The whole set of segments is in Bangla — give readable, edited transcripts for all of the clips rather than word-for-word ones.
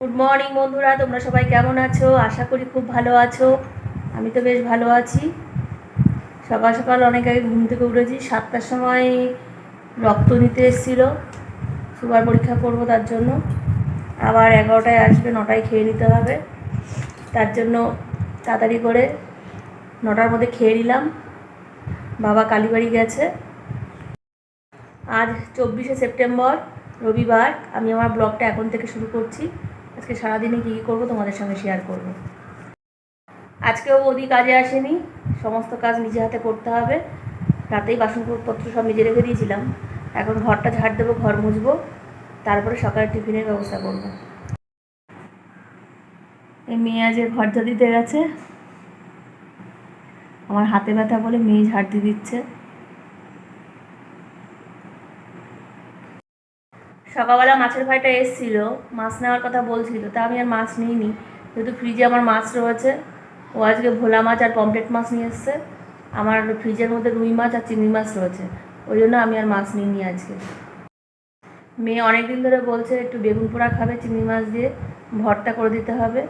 গুড মর্নিং বন্ধুরা, তোমরা সবাই কেমন আছো? আশা করি খুব ভালো আছো। আমি তো বেশ ভালো আছি। সকাল সকাল অনেক আগে ঘুম থেকে উঠেছি। 7টার সময় রক্ত নিতে এসেছিলো, সুগার পরীক্ষা করবো তার জন্য। আবার 11টায় আসবে, 9টায় খেয়ে নিতে হবে। তার জন্য তাড়াতাড়ি করে 9টার মধ্যে খেয়ে নিলাম। বাবা কালীবাড়ি গেছে। আজ 24শে সেপ্টেম্বর, রবিবার। আমি আমার ব্লগটা এখন থেকে শুরু করছি। আজকে সারাদিনে কী কী করবো তোমাদের সঙ্গে শেয়ার করব। আজকেও বৌদি কাজে আসেনি, সমস্ত কাজ নিজে হাতে করতে হবে। রাতেই বাসনপত্র সব মেজে রেখে দিয়েছিলাম। এখন ঘরটা ঝাড় দেবো, ঘর মুছবো, তারপরে সকালে টিফিনের ব্যবস্থা করব। এই মেয়ে আজ ঘর ঝাড় দিতে গেছে। আমার হাতে ব্যথা বলে মেয়ে ঝাড় দিয়ে দিচ্ছে। সকালবেলা মাছের ভাইটা এসেছিল, মাছ নেওয়ার কথা বলছিল, তা আমি আর মাছ নিইনি, যেহেতু ফ্রিজে আমার মাছ রয়েছে। ও আজকে ভোলা মাছ আর পমফ্রেট মাছ নিয়ে এসছে। আমার ফ্রিজের মধ্যে রুই মাছ আর চিংড়ি মাছ রয়েছে, ওই জন্য আমি আর মাছ নিইনি আজকে। মেয়ে অনেক দিন ধরে বলছে একটু বেগুন পোড়া খাবে, চিংড়ি মাছ দিয়ে ভর্তা করে দিতে হবে।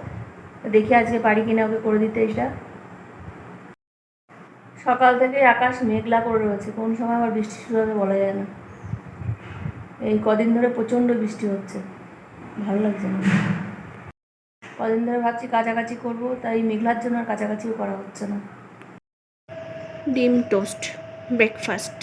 দেখি আজকে পারি কিনা ওকে করে দিতে। এটা সকাল থেকে আকাশ মেঘলা করে রয়েছে, কোন সময় আবার বৃষ্টি শুরু হবে বলা যায় না। এই কদিন ধরে প্রচণ্ড বৃষ্টি হচ্ছে, ভালো লাগছে না। কদিন ধরে ভাবছি কাছাকাছি করবো, তাই মেঘলার জন্য আর কাছাকাছিও করা হচ্ছে না। ডিম টোস্ট ব্রেকফাস্ট।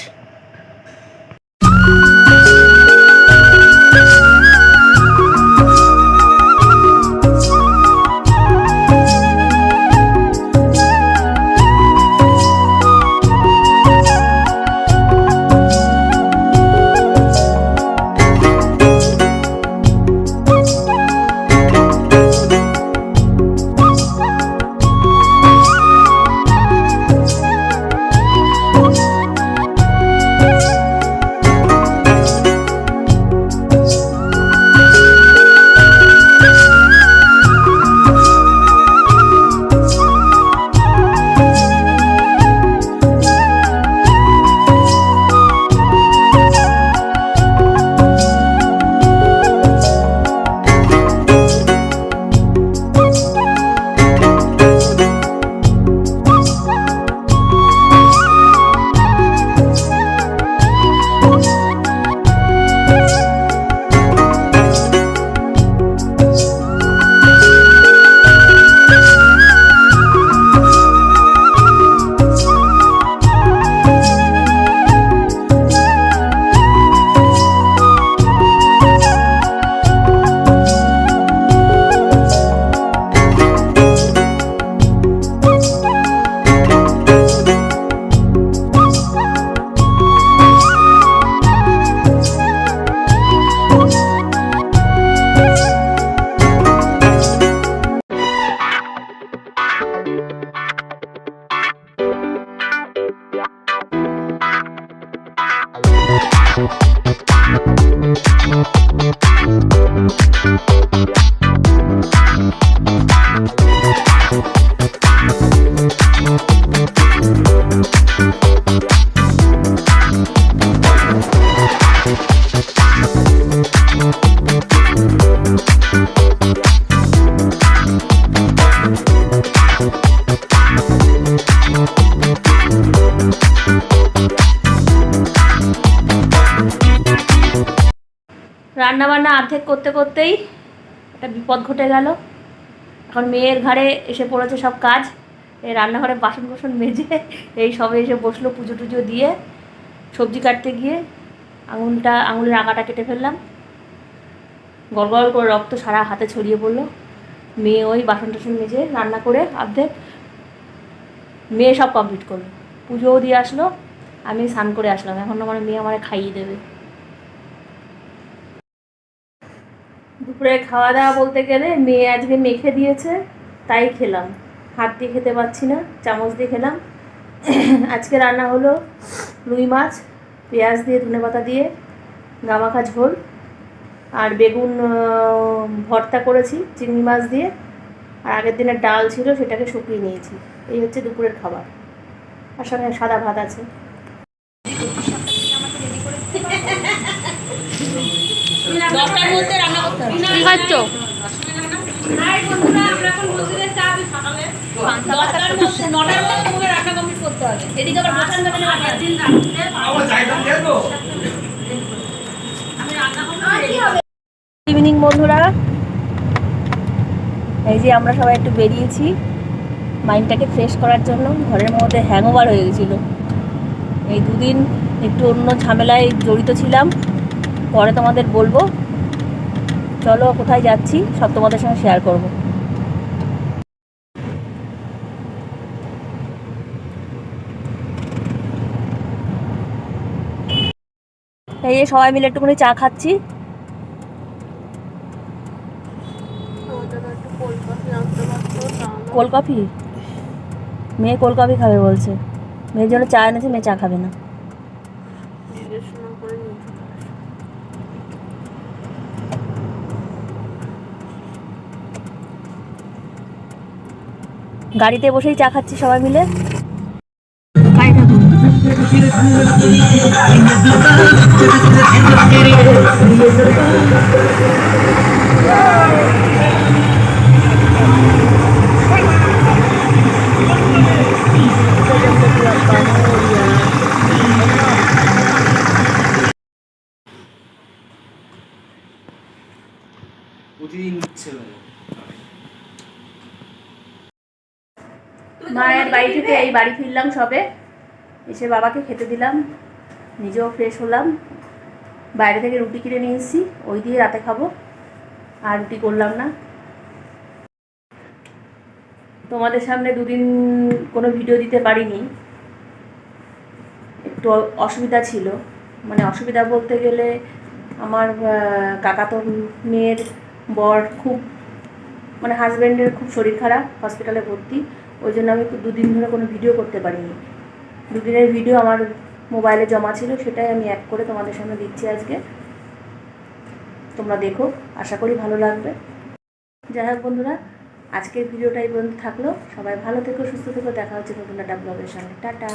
রান্নাবান্না অর্ধেক করতে করতেই একটা বিপদ ঘটে গেল। এখন মেয়ের ঘাড়ে এসে পড়েছে সব কাজ। এই রান্নাঘরে বাসন কোসন মেজে এই সবে এসে বসলো, পুজো টুজো দিয়ে। সবজি কাটতে গিয়ে আঙুলের আগাটা কেটে ফেললাম। গল গল করে রক্ত সারা হাতে ছড়িয়ে পড়লো। মেয়ে ওই বাসন টাসন মেজে রান্না করে অর্ধেক মেয়ে সব কমপ্লিট করলো, পুজোও দিয়ে আসলো, আমি স্নান করে আসলাম। এখন আমার মেয়ে আমারে খাইয়ে দেবে। দুপুরে খাওয়া দাওয়া বলতে গেলে মেয়ে আজকে মেখে দিয়েছে, তাই খেলাম। হাত দিয়ে খেতে পারছি না, চামচ দিয়ে খেলাম। আজকে রান্না হলো রুই মাছ, পেঁয়াজ দিয়ে ধনেপাতা দিয়ে গামাখা ঝোল, আর বেগুন ভর্তা করেছি চিংড়ি মাছ দিয়ে, আর আগের দিনের ডাল ছিল সেটাকে শুকিয়ে নিয়েছি। এই হচ্ছে দুপুরের খাবার, আর সঙ্গে সাদা ভাত আছে। দশটার মধ্যে রান্না করতে হবে। কি খাচ্ছ? ইভিনিং বন্ধুরা, এই যে আমরা সবাই একটু বেরিয়েছি মাইন্ডটাকে ফ্রেশ করার জন্য। ঘরের মধ্যে হ্যাংওভার হয়ে গেছিলো, এই দুদিন একটু অন্য ঝামেলায় জড়িত ছিলাম, পরে তোমাদের বলবো। চলো কোথায় যাচ্ছি সব তোমাদের সঙ্গে শেয়ার করব। এই যে সবাই মিলে একটুখানি চা খাচ্ছি। কোল্ড কফি, মেয়ে কোল্ড কফি খাবে বলছে। মেয়ের জন্য চা এনেছে, মেয়ে চা খাবে না। গাড়িতে বসেই চা খাচ্ছি সবাই মিলে। মায়ের বাড়ি থেকে এই বাড়ি ফিরলাম সবে, এসে বাবাকে খেতে দিলাম, নিজেও ফ্রেশ হলাম। বাইরে থেকে রুটি কিনে নিয়ে এসেছি, ওই দিয়ে রাতে খাবো, আর রুটি করলাম না। তোমাদের সামনে দুদিন কোনো ভিডিও দিতে পারিনি, একটু অসুবিধা ছিল। মানে অসুবিধা বলতে গেলে আমার কাকাতো মেয়ের বর খুব, মানে হাজব্যান্ডের খুব শরীর খারাপ, হসপিটালে ভর্তি। ওই জন্য আমি দুদিন ধরে কোনো ভিডিও করতে পারিনি। দুদিনের ভিডিও আমার মোবাইলে জমা ছিল, সেটাই আমি অ্যাড করে তোমাদের সামনে দিচ্ছি আজকে। তোমরা দেখো, আশা করি ভালো লাগবে। যাই হোক বন্ধুরা, আজকের ভিডিওটা এই পর্যন্ত থাকলো। সবাই ভালো থেকো, সুস্থ থেকো, দেখা হচ্ছে নতুন একটা ব্লগের সঙ্গে। টাটা।